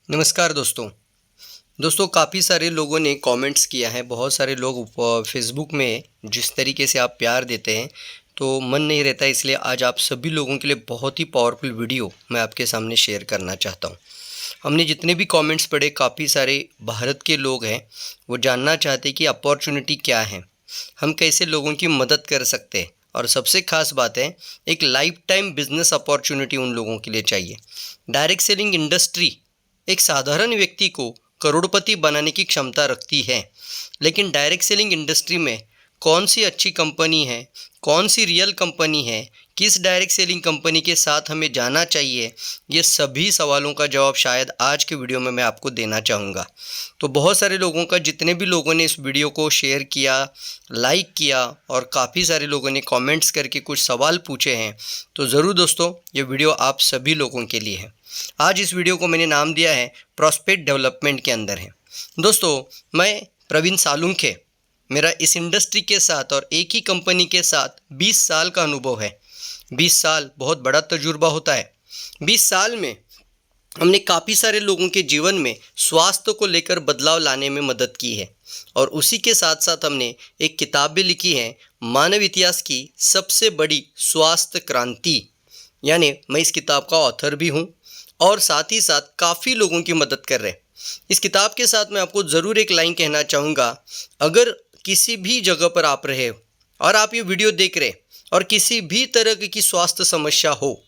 नमस्कार दोस्तों काफ़ी सारे लोगों ने कमेंट्स किया है। बहुत सारे लोग फेसबुक में जिस तरीके से आप प्यार देते हैं तो मन नहीं रहता, इसलिए आज आप सभी लोगों के लिए बहुत ही पावरफुल वीडियो मैं आपके सामने शेयर करना चाहता हूं। हमने जितने भी कमेंट्स पढ़े, काफ़ी सारे भारत के लोग हैं, वो जानना चाहते हैं कि अपॉर्चुनिटी क्या है, हम कैसे लोगों की मदद कर सकते हैं, और सबसे खास बात है एक लाइफ टाइम बिजनेस अपॉर्चुनिटी उन लोगों के लिए चाहिए। डायरेक्ट सेलिंग इंडस्ट्री एक साधारण व्यक्ति को करोड़पति बनाने की क्षमता रखती है, लेकिन डायरेक्ट सेलिंग इंडस्ट्री में कौन सी अच्छी कंपनी है, कौन सी रियल कंपनी है, किस डायरेक्ट सेलिंग कंपनी के साथ हमें जाना चाहिए, ये सभी सवालों का जवाब शायद आज के वीडियो में मैं आपको देना चाहूँगा। तो बहुत सारे लोगों का, जितने भी लोगों ने इस वीडियो को शेयर किया, लाइक किया और काफ़ी सारे लोगों ने कमेंट्स करके कुछ सवाल पूछे हैं, तो ज़रूर दोस्तों ये वीडियो आप सभी लोगों के लिए है। आज इस वीडियो को मैंने नाम दिया है प्रॉस्पेक्ट डेवलपमेंट के अंदर है। दोस्तों मैं प्रवीण सालुंखे, मेरा इस इंडस्ट्री के साथ और एक ही कंपनी के साथ 20 साल का अनुभव है। 20 साल बहुत बड़ा तजुर्बा होता है। 20 साल में हमने काफ़ी सारे लोगों के जीवन में स्वास्थ्य को लेकर बदलाव लाने में मदद की है, और उसी के साथ साथ हमने एक किताब भी लिखी है, मानव इतिहास की सबसे बड़ी स्वास्थ्य क्रांति। यानी मैं इस किताब का ऑथर भी हूँ और साथ ही साथ काफ़ी लोगों की मदद कर रहे हैं। इस किताब के साथ मैं आपको ज़रूर एक लाइन कहना चाहूँगा, अगर किसी भी जगह पर आप रहे हो और आप ये वीडियो देख रहे और किसी भी तरह की स्वास्थ्य समस्या हो,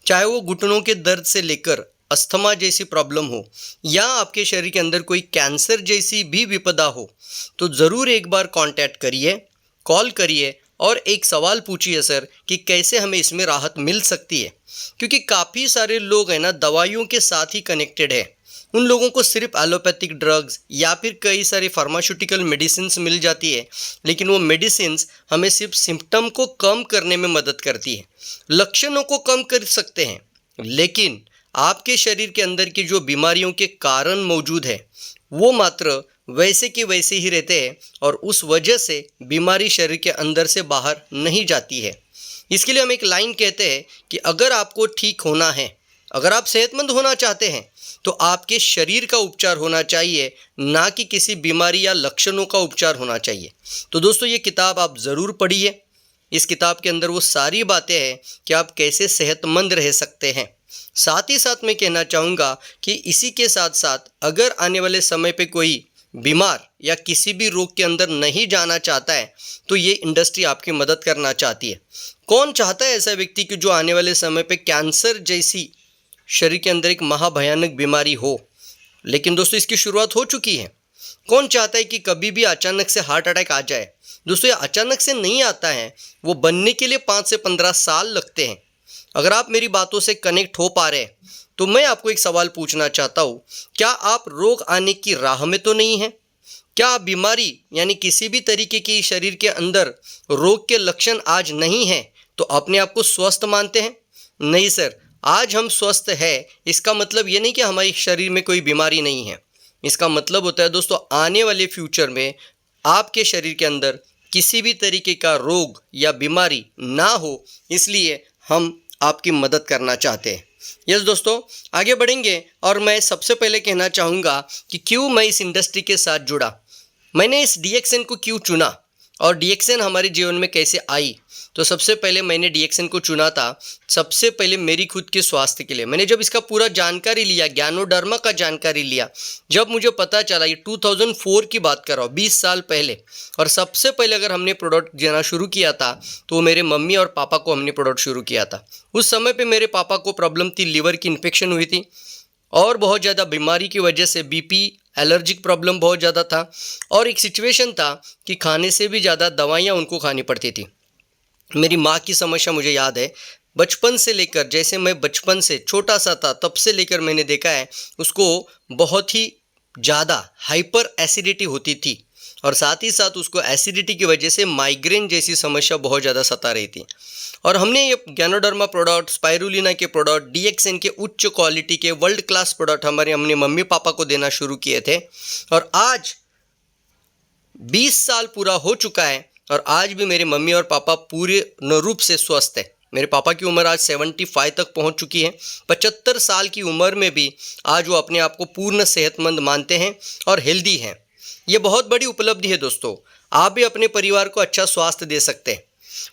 चाहे वो घुटनों के दर्द से लेकर अस्थमा जैसी प्रॉब्लम हो या आपके शरीर के अंदर कोई कैंसर जैसी भी विपदा हो, तो ज़रूर एक बार कांटेक्ट करिए, कॉल करिए और एक सवाल पूछिए सर कि कैसे हमें इसमें राहत मिल सकती है। क्योंकि काफ़ी सारे लोग हैं ना, दवाइयों के साथ ही कनेक्टेड है। उन लोगों को सिर्फ एलोपैथिक ड्रग्स या फिर कई सारी फार्मास्यूटिकल मेडिसिन्स मिल जाती है, लेकिन वो मेडिसिन्स हमें सिर्फ सिम्टम को कम करने में मदद करती है, लक्षणों को कम कर सकते हैं, लेकिन आपके शरीर के अंदर की जो बीमारियों के कारण मौजूद है वो मात्र वैसे के वैसे ही रहते हैं, और उस वजह से बीमारी शरीर के अंदर से बाहर नहीं जाती है। इसके लिए हम एक लाइन कहते हैं कि अगर आपको ठीक होना है, अगर आप सेहतमंद होना चाहते हैं, तो आपके शरीर का उपचार होना चाहिए, ना कि किसी बीमारी या लक्षणों का उपचार होना चाहिए। तो दोस्तों ये किताब आप ज़रूर पढ़िए। इस किताब के अंदर वो सारी बातें हैं कि आप कैसे सेहतमंद रह सकते हैं। साथ ही साथ मैं कहना चाहूँगा कि इसी के साथ साथ अगर आने वाले समय पे कोई बीमार या किसी भी रोग के अंदर नहीं जाना चाहता है, तो ये इंडस्ट्री आपकी मदद करना चाहती है। कौन चाहता है ऐसा व्यक्ति कि जो आने वाले समय पे कैंसर जैसी शरीर के अंदर एक महाभयानक बीमारी हो, लेकिन दोस्तों इसकी शुरुआत हो चुकी है। कौन चाहता है कि कभी भी अचानक से हार्ट अटैक आ जाए? दोस्तों ये अचानक से नहीं आता है, वो बनने के लिए 5 से 15 साल लगते हैं। अगर आप मेरी बातों से कनेक्ट हो पा रहे हैं, तो मैं आपको एक सवाल पूछना चाहता हूँ, क्या आप रोग आने की राह में तो नहीं हैं? क्या आप बीमारी यानी किसी भी तरीके की शरीर के अंदर रोग के लक्षण आज नहीं हैं तो अपने आप को स्वस्थ मानते हैं? नहीं सर, आज हम स्वस्थ है इसका मतलब ये नहीं कि हमारे शरीर में कोई बीमारी नहीं है। इसका मतलब होता है दोस्तों, आने वाले फ्यूचर में आपके शरीर के अंदर किसी भी तरीके का रोग या बीमारी ना हो, इसलिए हम आपकी मदद करना चाहते हैं। यस दोस्तों, आगे बढ़ेंगे और मैं सबसे पहले कहना चाहूँगा कि क्यों मैं इस इंडस्ट्री के साथ जुड़ा, मैंने इस डीएक्सएन को क्यों चुना और डीएक्सएन हमारे जीवन में कैसे आई। तो सबसे पहले मैंने डीएक्सएन को चुना था सबसे पहले मेरी खुद के स्वास्थ्य के लिए। मैंने जब इसका पूरा जानकारी लिया, ज्ञानोडर्मा का जानकारी लिया, जब मुझे पता चला, ये 2004 की बात कर रहा हूँ, 20 साल पहले, और सबसे पहले अगर हमने प्रोडक्ट देना शुरू किया था तो मेरे मम्मी और पापा को हमने प्रोडक्ट शुरू किया था। उस समय पर मेरे पापा को प्रॉब्लम थी, लीवर की इन्फेक्शन हुई थी और बहुत ज़्यादा बीमारी की वजह से बीपी, एलर्जिक प्रॉब्लम बहुत ज़्यादा था, और एक सिचुएशन था कि खाने से भी ज़्यादा दवाइयाँ उनको खानी पड़ती थी। मेरी माँ की समस्या मुझे याद है, बचपन से लेकर, जैसे मैं बचपन से छोटा सा था तब से लेकर मैंने देखा है, उसको बहुत ही ज़्यादा हाइपर एसिडिटी होती थी, और साथ ही साथ उसको एसिडिटी की वजह से माइग्रेन जैसी समस्या बहुत ज़्यादा सता रही थी। और हमने ये ज्ञानोडर्मा प्रोडक्ट, स्पाइरुलिना के प्रोडक्ट, डीएक्सएन के उच्च क्वालिटी के वर्ल्ड क्लास प्रोडक्ट हमने मम्मी पापा को देना शुरू किए थे, और आज 20 साल पूरा हो चुका है और आज भी मेरे मम्मी और पापा पूरे रूप से स्वस्थ है। मेरे पापा की उम्र आज 75 तक पहुंच चुकी है। 75 साल की उम्र में भी आज वो अपने आप को पूर्ण सेहतमंद मानते हैं और हेल्दी हैं। ये बहुत बड़ी उपलब्धि है दोस्तों। आप भी अपने परिवार को अच्छा स्वास्थ्य दे सकते हैं।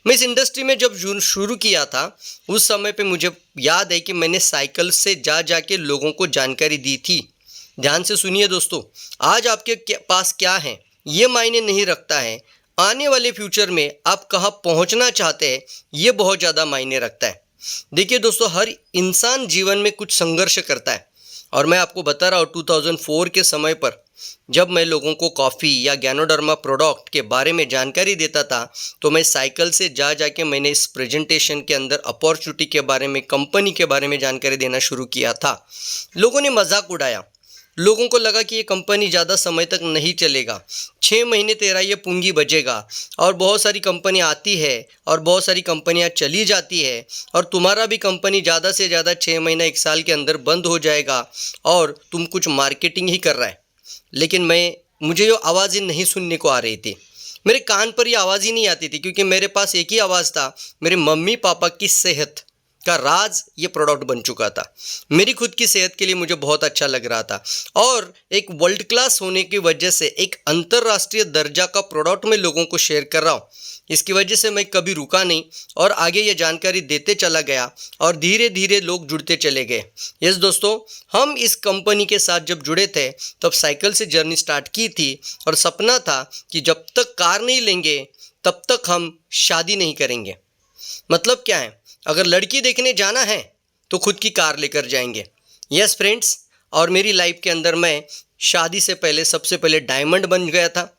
मैं इस इंडस्ट्री में जब शुरू किया था, उस समय पे मुझे याद है कि मैंने साइकिल से जा के लोगों को जानकारी दी थी। ध्यान से सुनिए दोस्तों, आज आपके पास क्या है ये मायने नहीं रखता है, आने वाले फ्यूचर में आप कहाँ पहुँचना चाहते हैं ये बहुत ज़्यादा मायने रखता है। देखिए दोस्तों, हर इंसान जीवन में कुछ संघर्ष करता है और मैं आपको बता रहा हूँ 2004 के समय पर जब मैं लोगों को कॉफ़ी या गैनोडर्मा प्रोडक्ट के बारे में जानकारी देता था, तो मैं साइकिल से जाके मैंने इस प्रेजेंटेशन के अंदर अपॉर्चुनिटी के बारे में, कंपनी के बारे में जानकारी देना शुरू किया था। लोगों ने मजाक उड़ाया, लोगों को लगा कि ये कंपनी ज़्यादा समय तक नहीं चलेगा, 6 महीने तेरा ये पूंजी बचेगा और बहुत सारी कंपनी आती है और बहुत सारी कंपनियां चली जाती है और तुम्हारा भी कंपनी ज़्यादा से ज़्यादा 6 महीना 1 साल के अंदर बंद हो जाएगा और तुम कुछ मार्केटिंग ही कर रहा है। लेकिन मुझे ये आवाज़ें नहीं सुनने को आ रही थी, मेरे कान पर ये आवाज़ ही नहीं आती थी, क्योंकि मेरे पास एक ही आवाज़ था, मेरे मम्मी पापा की सेहत का राज ये प्रोडक्ट बन चुका था। मेरी खुद की सेहत के लिए मुझे बहुत अच्छा लग रहा था और एक वर्ल्ड क्लास होने की वजह से एक अंतर्राष्ट्रीय दर्जा का प्रोडक्ट मैं लोगों को शेयर कर रहा हूँ। इसकी वजह से मैं कभी रुका नहीं और आगे ये जानकारी देते चला गया और धीरे धीरे लोग जुड़ते चले गए। यस दोस्तों, हम इस कंपनी के साथ जब जुड़े थे तब साइकिल से जर्नी स्टार्ट की थी और सपना था कि जब तक कार नहीं लेंगे तब तक हम शादी नहीं करेंगे। मतलब क्या है, अगर लड़की देखने जाना है तो खुद की कार लेकर जाएंगे। यस फ्रेंड्स, और मेरी लाइफ के अंदर मैं शादी से पहले सबसे पहले डायमंड बन गया था।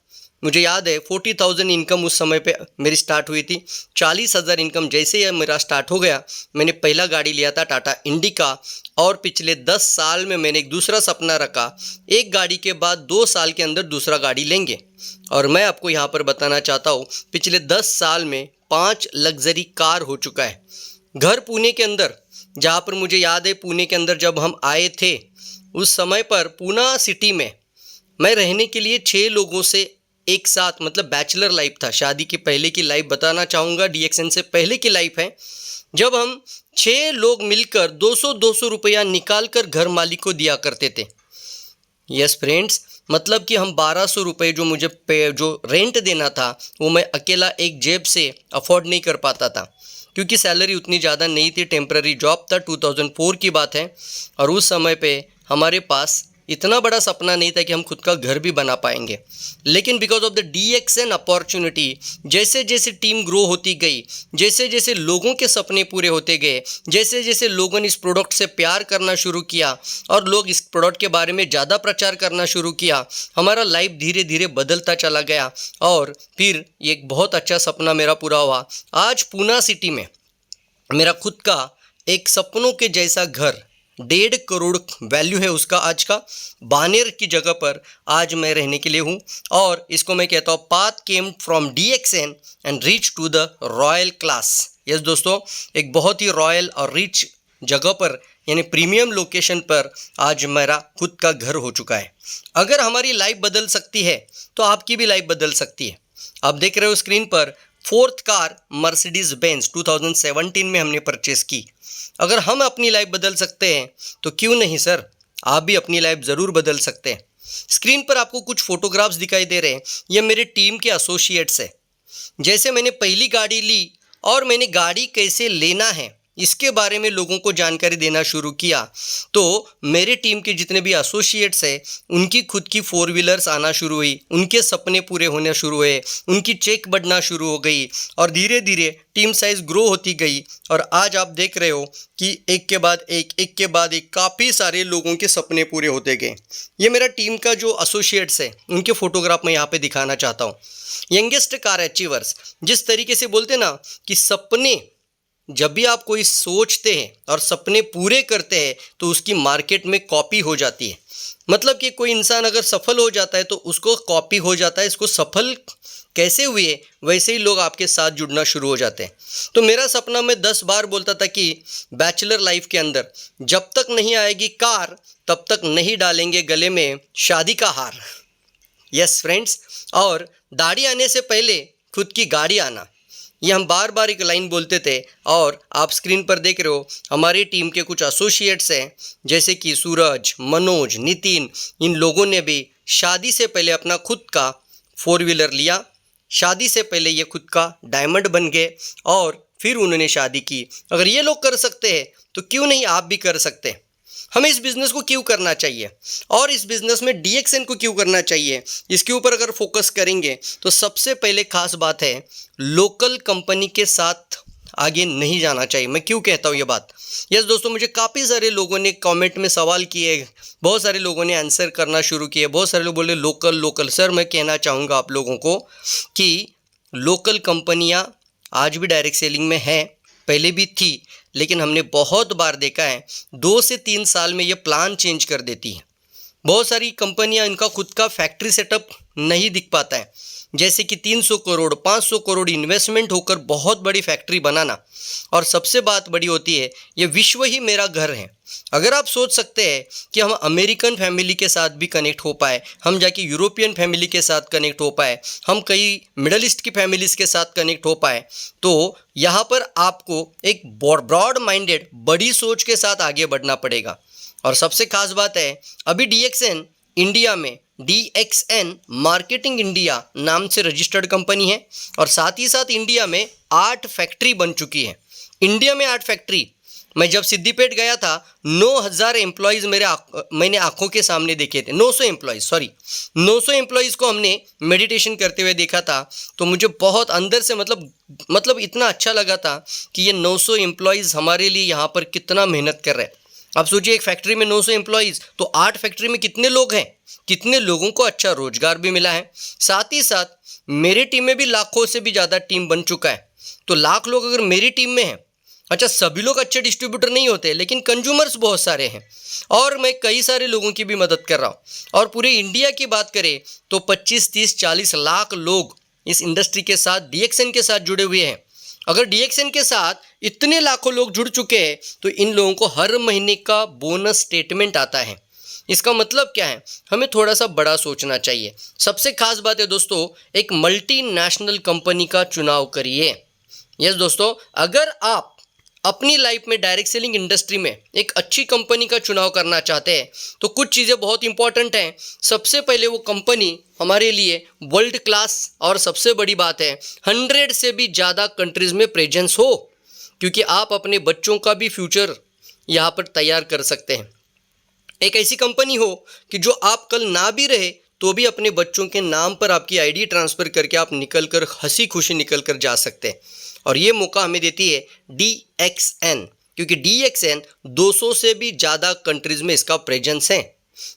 मुझे याद है 40,000 इनकम उस समय पे मेरी स्टार्ट हुई थी। 40,000 इनकम जैसे ही मेरा स्टार्ट हो गया, मैंने पहला गाड़ी लिया था टाटा इंडिका और पिछले 10 साल में मैंने एक दूसरा सपना रखा, एक गाड़ी के बाद 2 साल के अंदर दूसरा गाड़ी लेंगे। और मैं आपको यहाँ पर बताना चाहता हूँ, पिछले 10 साल में 5 लग्जरी कार हो चुका है। घर पुणे के अंदर, जहाँ पर मुझे याद है पुणे के अंदर जब हम आए थे उस समय पर पूना सिटी में मैं रहने के लिए 6 लोगों से एक साथ, मतलब बैचलर लाइफ था, शादी की पहले की लाइफ बताना चाहूँगा, डीएक्सएन से पहले की लाइफ है, जब हम 6 लोग मिलकर 200-200 रुपया निकाल कर घर मालिक को दिया करते थे। यस फ्रेंड्स, मतलब कि हम 1200 रुपये जो मुझे जो रेंट देना था वो मैं अकेला एक जेब से अफोर्ड नहीं कर पाता था, क्योंकि सैलरी उतनी ज़्यादा नहीं थी। टेम्पररी जॉब था, 2004 की बात है और उस समय पे हमारे पास इतना बड़ा सपना नहीं था कि हम खुद का घर भी बना पाएंगे। लेकिन because of the DXN opportunity, जैसे जैसे टीम ग्रो होती गई, जैसे जैसे लोगों के सपने पूरे होते गए, जैसे जैसे लोगों ने इस प्रोडक्ट से प्यार करना शुरू किया और लोग इस प्रोडक्ट के बारे में ज़्यादा प्रचार करना शुरू किया, हमारा लाइफ धीरे धीरे बदलता चला गया और फिर एक बहुत अच्छा सपना मेरा पूरा हुआ। आज पूना सिटी में मेरा खुद का एक सपनों के जैसा घर, 1.5 करोड़ वैल्यू है उसका आज का, बानेर की जगह पर आज मैं रहने के लिए हूँ। और इसको मैं कहता हूँ path came from DXN and reach to the royal class. Yes दोस्तों, एक बहुत ही रॉयल और रिच जगह पर, यानी प्रीमियम लोकेशन पर आज मेरा खुद का घर हो चुका है। अगर हमारी लाइफ बदल सकती है तो आपकी भी लाइफ बदल सकती है। आप देख रहे हो स्क्रीन पर 4th कार मर्सिडीज बेंज 2017 में हमने परचेस की। अगर हम अपनी लाइफ बदल सकते हैं तो क्यों नहीं सर, आप भी अपनी लाइफ ज़रूर बदल सकते हैं। स्क्रीन पर आपको कुछ फोटोग्राफ्स दिखाई दे रहे हैं, ये मेरे टीम के एसोसिएट्स हैं। जैसे मैंने पहली गाड़ी ली और मैंने गाड़ी कैसे लेना है इसके बारे में लोगों को जानकारी देना शुरू किया, तो मेरे टीम के जितने भी एसोसिएट्स हैं उनकी खुद की 4 व्हीलर्स आना शुरू हुई, उनके सपने पूरे होने शुरू हुए, उनकी चेक बढ़ना शुरू हो गई और धीरे धीरे टीम साइज़ ग्रो होती गई। और आज आप देख रहे हो कि एक के बाद एक काफ़ी सारे लोगों के सपने पूरे होते गए। ये मेरा टीम का जो एसोसिएट्स है उनके फोटोग्राफ मैं यहाँ पे दिखाना चाहता हूँ। यंगेस्ट कार अचीवर्स, जिस तरीके से बोलते ना कि सपने, जब भी आप कोई सोचते हैं और सपने पूरे करते हैं तो उसकी मार्केट में कॉपी हो जाती है। मतलब कि कोई इंसान अगर सफल हो जाता है तो उसको कॉपी हो जाता है, इसको सफल कैसे हुए वैसे ही लोग आपके साथ जुड़ना शुरू हो जाते हैं। तो मेरा सपना, मैं 10 बार बोलता था कि बैचलर लाइफ के अंदर जब तक नहीं आएगी कार तब तक नहीं डालेंगे गले में शादी का हार। यस फ्रेंड्स, और दाढ़ी आने से पहले खुद की गाड़ी आना, ये हम बार बार एक लाइन बोलते थे और आप स्क्रीन पर देख रहे हो हमारी टीम के कुछ एसोसिएट्स हैं जैसे कि सूरज, मनोज, नितिन, इन लोगों ने भी शादी से पहले अपना खुद का 4 व्हीलर लिया, शादी से पहले ये खुद का डायमंड बन गए और फिर उन्होंने शादी की। अगर ये लोग कर सकते हैं तो क्यों नहीं आप भी कर सकते हैं। हमें इस बिज़नेस को क्यों करना चाहिए और इस बिज़नेस में DXN को क्यों करना चाहिए, इसके ऊपर अगर फोकस करेंगे तो सबसे पहले खास बात है लोकल कंपनी के साथ आगे नहीं जाना चाहिए। मैं क्यों कहता हूँ ये बात? यस दोस्तों, मुझे काफ़ी सारे लोगों ने कमेंट में सवाल किए, बहुत सारे लोगों ने आंसर करना शुरू किए, बहुत सारे लोग बोले लोकल लोकल। सर मैं कहना चाहूँगा आप लोगों को कि लोकल कंपनियाँ आज भी डायरेक्ट सेलिंग में हैं, पहले भी थी, लेकिन हमने बहुत बार देखा है 2 से 3 साल में ये प्लान चेंज कर देती है। बहुत सारी कंपनियां इनका खुद का फैक्ट्री सेटअप नहीं दिख पाता है, जैसे कि 300 करोड़ 500 करोड़ इन्वेस्टमेंट होकर बहुत बड़ी फैक्ट्री बनाना। और सबसे बात बड़ी होती है ये विश्व ही मेरा घर है। अगर आप सोच सकते हैं कि हम अमेरिकन फैमिली के साथ भी कनेक्ट हो पाए, हम जाके यूरोपियन फैमिली के साथ कनेक्ट हो पाए, हम कई मिडल ईस्ट की फैमिलीज़ के साथ कनेक्ट हो पाए, तो यहाँ पर आपको एक ब्रॉड माइंडेड बड़ी सोच के साथ आगे बढ़ना पड़ेगा। और सबसे खास बात है अभी DXN इंडिया में DXN मार्केटिंग इंडिया नाम से रजिस्टर्ड कंपनी है और साथ ही साथ इंडिया में 8 फैक्ट्री बन चुकी है। इंडिया में 8 फैक्ट्री। मैं जब सिद्दीपेट गया था 9,000 एम्प्लॉयज़ मैंने आंखों के सामने देखे थे। 900 एम्प्लॉयज़ को हमने मेडिटेशन करते हुए देखा था। तो मुझे बहुत अंदर से मतलब इतना अच्छा लगा था कि ये 900 एम्प्लॉयज़ हमारे लिए यहाँ पर कितना मेहनत कर रहे हैं। आप सोचिए एक फैक्ट्री में 900 एम्प्लॉयज़, तो 8 फैक्ट्री में कितने लोग हैं, कितने लोगों को अच्छा रोजगार भी मिला है। साथ ही साथ मेरी टीम में भी लाखों से भी ज़्यादा टीम बन चुका है। तो लाख लोग अगर मेरी टीम में हैं, अच्छा सभी लोग अच्छे डिस्ट्रीब्यूटर नहीं होते लेकिन कंज्यूमर्स बहुत सारे हैं और मैं कई सारे लोगों की भी मदद कर रहा हूँ। और पूरे इंडिया की बात करें तो 25, 30, 40 लाख लोग इस इंडस्ट्री के साथ DXN के साथ जुड़े हुए हैं। अगर DXN के साथ इतने लाखों लोग जुड़ चुके हैं तो इन लोगों को हर महीने का बोनस स्टेटमेंट आता है। इसका मतलब क्या है, हमें थोड़ा सा बड़ा सोचना चाहिए। सबसे खास बात है दोस्तों, एक मल्टीनेशनल कंपनी का चुनाव करिए। यस दोस्तों, अगर आप अपनी लाइफ में डायरेक्ट सेलिंग इंडस्ट्री में एक अच्छी कंपनी का चुनाव करना चाहते हैं तो कुछ चीज़ें बहुत इंपॉर्टेंट हैं। सबसे पहले वो कंपनी हमारे लिए वर्ल्ड क्लास और सबसे बड़ी बात है 100 से भी ज़्यादा कंट्रीज़ में प्रेजेंस हो, क्योंकि आप अपने बच्चों का भी फ्यूचर यहाँ पर तैयार कर सकते हैं। एक ऐसी कंपनी हो कि जो आप कल ना भी रहे तो भी अपने बच्चों के नाम पर आपकी ID ट्रांसफ़र करके आप निकल कर हंसी खुशी निकल कर जा सकते हैं। और ये मौका हमें देती है DXN, क्योंकि DXN 200 से भी ज़्यादा कंट्रीज़ में इसका प्रेजेंस है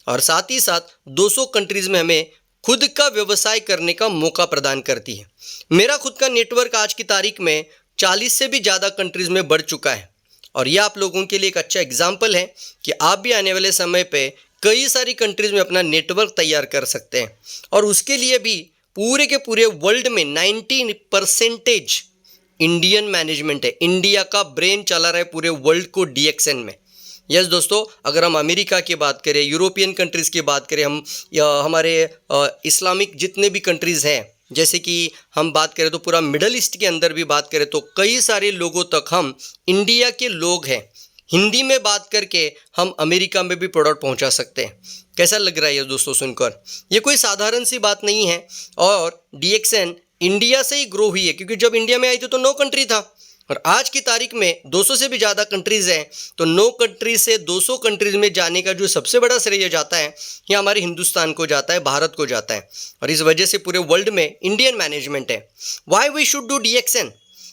और साथ ही साथ 200 कंट्रीज़ में हमें खुद का व्यवसाय करने का मौका प्रदान करती है। मेरा खुद का नेटवर्क आज की तारीख में 40 से भी ज़्यादा कंट्रीज़ में बढ़ चुका है और ये आप लोगों के लिए एक अच्छा एग्जाम्पल है कि आप भी आने वाले समय पे कई सारी कंट्रीज़ में अपना नेटवर्क तैयार कर सकते हैं। और उसके लिए भी पूरे के पूरे वर्ल्ड में 90% इंडियन मैनेजमेंट है। इंडिया का ब्रेन चला रहा है पूरे वर्ल्ड को DXN में। यस दोस्तों, अगर हम अमेरिका की बात करें, यूरोपियन कंट्रीज़ की बात करें, हम हमारे इस्लामिक जितने भी कंट्रीज़ हैं, जैसे कि हम बात करें तो पूरा मिडल ईस्ट के अंदर भी बात करें तो कई सारे लोगों तक हम इंडिया के लोग हैं। हिंदी में बात करके हम अमेरिका में भी प्रोडक्ट पहुंचा सकते हैं। कैसा लग रहा है ये दोस्तों सुनकर? ये कोई साधारण सी बात नहीं है। और DXN इंडिया से ही ग्रो हुई है, क्योंकि जब इंडिया में आई थी तो 9 कंट्री था और आज की तारीख में 200 से भी ज़्यादा कंट्रीज़ हैं। तो 9 कंट्रीज से 200 कंट्रीज़ में जाने का जो सबसे बड़ा श्रेय जाता है ये हमारे हिंदुस्तान को जाता है, भारत को जाता है। और इस वजह से पूरे वर्ल्ड में इंडियन मैनेजमेंट है। Why we should do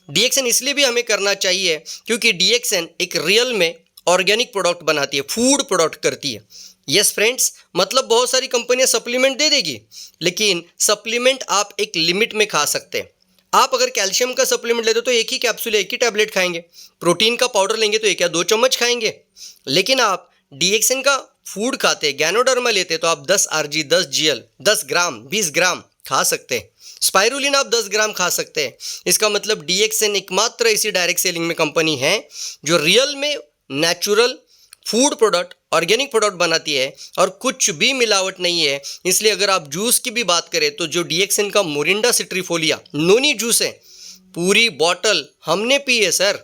DXN इसलिए भी हमें करना चाहिए क्योंकि DXN एक रियल में ऑर्गेनिक प्रोडक्ट बनाती है, फूड प्रोडक्ट करती है। यस फ्रेंड्स, मतलब बहुत सारी कंपनियां सप्लीमेंट दे देगी, लेकिन सप्लीमेंट आप एक लिमिट में खा सकते हैं। आप अगर कैल्शियम का सप्लीमेंट लेते हो तो एक ही कैप्सूल, एक ही टैबलेट खाएंगे। प्रोटीन का पाउडर लेंगे तो 1 या 2 चम्मच खाएंगे। लेकिन आप DXN का फूड खाते, गैनोडर्मा लेते तो आप 10 RG, 10 GL, 10 ग्राम, 20 ग्राम खा सकते हैं। स्पाइरुलिन आप 10 ग्राम खा सकते हैं। इसका मतलब DXN एकमात्र ऐसी डायरेक्ट सेलिंग में कंपनी है जो रियल में natural food product, organic product बनाती है और कुछ भी मिलावट नहीं है। इसलिए अगर आप जूस की भी बात करें तो जो DXN का मोरिंडा सिट्रीफोलिया नोनी जूस है, पूरी बॉटल हमने पी है सर,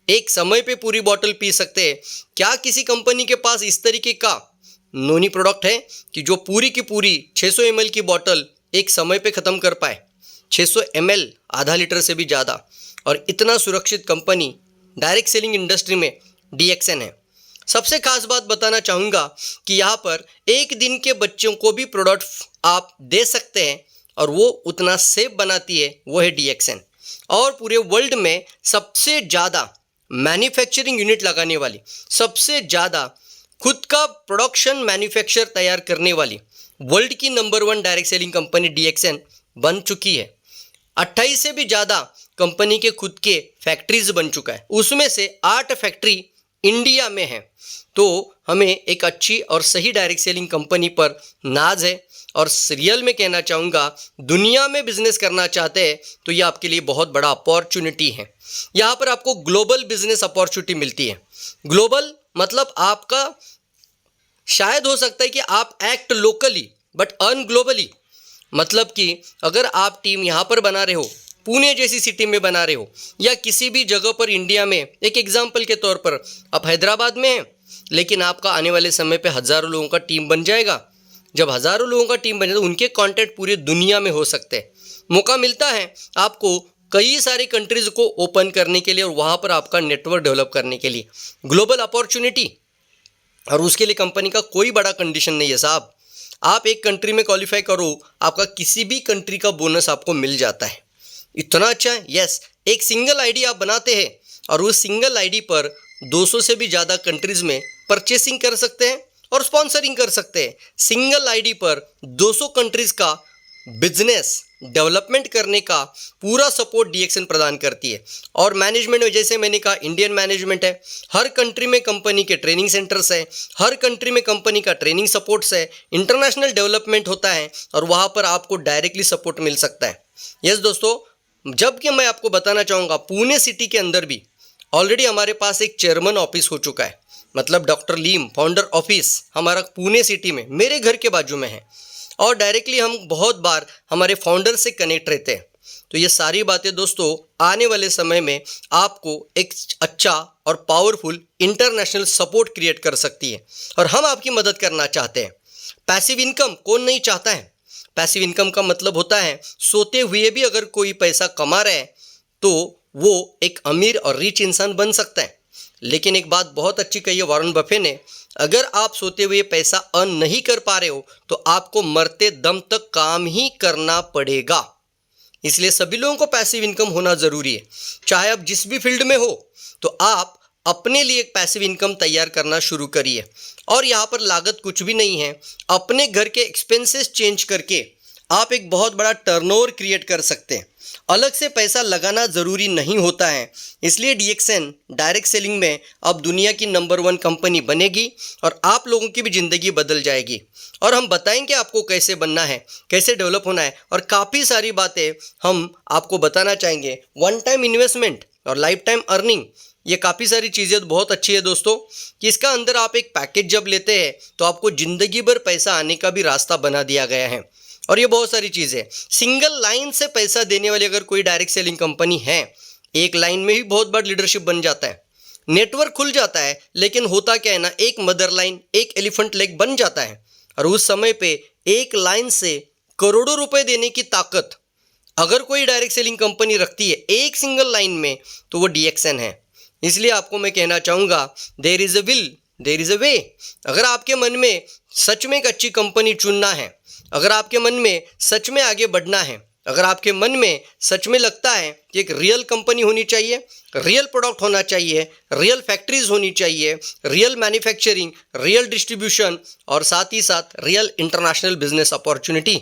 एक समय पे पूरी बॉटल पी सकते हैं। क्या किसी कंपनी के पास इस तरीके का नोनी प्रोडक्ट है कि जो पूरी की पूरी 600 ml की बॉटल एक समय पे ख़त्म कर पाए? 600 ml, आधा लीटर से भी ज़्यादा। और इतना सुरक्षित कंपनी डायरेक्ट सेलिंग इंडस्ट्री में DXN है। सबसे खास बात बताना चाहूँगा कि यहाँ पर एक दिन के बच्चों को भी प्रोडक्ट आप दे सकते हैं और वो उतना सेफ बनाती है, वो है DXN। और पूरे वर्ल्ड में सबसे ज़्यादा मैन्युफैक्चरिंग यूनिट लगाने वाली, सबसे ज़्यादा खुद का प्रोडक्शन मैन्युफैक्चर तैयार करने वाली वर्ल्ड की number 1 direct selling company DXN बन चुकी है। 28 से भी ज़्यादा कंपनी के खुद के फैक्ट्रीज बन चुका है, उसमें से 8 फैक्ट्री इंडिया में है। तो हमें एक अच्छी और सही डायरेक्ट सेलिंग कंपनी पर नाज है। और रियल में कहना चाहूँगा, दुनिया में बिजनेस करना चाहते हैं तो ये आपके लिए बहुत बड़ा अपॉर्चुनिटी है। यहाँ पर आपको ग्लोबल बिजनेस अपॉर्चुनिटी मिलती है। ग्लोबल मतलब आपका शायद हो सकता है कि आप act locally but earn globally. मतलब कि अगर आप टीम यहाँ पर बना रहे हो, पुणे जैसी सिटी में बना रहे हो, या किसी भी जगह पर इंडिया में, एक एग्जाम्पल के तौर पर आप हैदराबाद में हैं, लेकिन आपका आने वाले समय पे हज़ारों लोगों का टीम बन जाएगा। जब हज़ारों लोगों का टीम बन जाए तो उनके कॉन्टैक्ट पूरी दुनिया में हो सकते हैं। मौका मिलता है आपको कई सारी कंट्रीज़ को ओपन करने के लिए और वहाँ पर आपका नेटवर्क डेवलप करने के लिए। ग्लोबल अपॉर्चुनिटी, और उसके लिए कंपनी का कोई बड़ा कंडीशन नहीं है साहब। आप एक कंट्री में क्वालिफाई करो, आपका किसी भी कंट्री का बोनस आपको मिल जाता है। इतना अच्छा है। यस, एक सिंगल आईडी आप बनाते हैं और उस सिंगल आईडी पर 200 से भी ज़्यादा कंट्रीज़ में परचेसिंग कर सकते हैं और स्पॉन्सरिंग कर सकते हैं। सिंगल आईडी पर 200 कंट्रीज़ का बिजनेस डेवलपमेंट करने का पूरा सपोर्ट DXN प्रदान करती है। और मैनेजमेंट में जैसे मैंने कहा, इंडियन मैनेजमेंट है, हर कंट्री में कंपनी के ट्रेनिंग सेंटर्स है, हर कंट्री में कंपनी का ट्रेनिंग सपोर्ट्स है, इंटरनेशनल डेवलपमेंट होता है और वहाँ पर आपको डायरेक्टली सपोर्ट मिल सकता है। यस दोस्तों, जबकि मैं आपको बताना चाहूँगा, पुणे सिटी के अंदर भी ऑलरेडी हमारे पास एक चेयरमैन ऑफिस हो चुका है। मतलब डॉक्टर लीम फाउंडर ऑफिस हमारा पुणे सिटी में मेरे घर के बाजू में है और डायरेक्टली हम बहुत बार हमारे फाउंडर से कनेक्ट रहते हैं। तो ये सारी बातें दोस्तों आने वाले समय में आपको एक अच्छा और पावरफुल इंटरनेशनल सपोर्ट क्रिएट कर सकती है और हम आपकी मदद करना चाहते हैं। पैसिव इनकम कौन नहीं चाहता है? पैसिव इनकम का मतलब होता है सोते हुए भी अगर कोई पैसा कमा रहा है तो वो एक अमीर और रिच इंसान बन सकता है। लेकिन एक बात बहुत अच्छी कही है वॉरेन बफे ने, अगर आप सोते हुए पैसा अर्न नहीं कर पा रहे हो तो आपको मरते दम तक काम ही करना पड़ेगा। इसलिए सभी लोगों को पैसिव इनकम होना ज़रूरी है। चाहे आप जिस भी फील्ड में हो तो आप अपने लिए एक पैसिव इनकम तैयार करना शुरू करिए। और यहाँ पर लागत कुछ भी नहीं है, अपने घर के एक्सपेंसेस चेंज करके आप एक बहुत बड़ा टर्नओवर क्रिएट कर सकते हैं। अलग से पैसा लगाना ज़रूरी नहीं होता है। इसलिए DXN डायरेक्ट सेलिंग में अब दुनिया की नंबर 1 कंपनी बनेगी और आप लोगों की भी ज़िंदगी बदल जाएगी। और हम बताएंगे आपको कैसे बनना है, कैसे डेवलप होना है और काफ़ी सारी बातें हम आपको बताना चाहेंगे। वन टाइम इन्वेस्टमेंट और लाइफ टाइम अर्निंग, ये काफ़ी सारी चीज़ें बहुत अच्छी है दोस्तों कि इसका अंदर आप एक पैकेज जब लेते हैं तो आपको ज़िंदगी भर पैसा आने का भी रास्ता बना दिया गया है। और ये बहुत सारी चीज़ें, सिंगल लाइन से पैसा देने वाली अगर कोई डायरेक्ट सेलिंग कंपनी है, एक लाइन में भी बहुत बड़ा लीडरशिप बन जाता है, नेटवर्क खुल जाता है। लेकिन होता क्या है ना, एक मदर लाइन, एक एलिफेंट लेग बन जाता है और उस समय पे एक लाइन से करोड़ों रुपए देने की ताकत अगर कोई डायरेक्ट सेलिंग कंपनी रखती है एक सिंगल लाइन में तो वो DXN है। इसलिए आपको मैं कहना चाहूँगा, there is a will there is a way. अगर आपके मन में सच में एक अच्छी कंपनी चुनना है, अगर आपके मन में सच में आगे बढ़ना है, अगर आपके मन में सच में लगता है कि एक रियल कंपनी होनी चाहिए, रियल प्रोडक्ट होना चाहिए, रियल फैक्ट्रीज होनी चाहिए, रियल मैन्युफैक्चरिंग, रियल डिस्ट्रीब्यूशन और साथ ही साथ रियल इंटरनेशनल बिजनेस अपॉर्चुनिटी,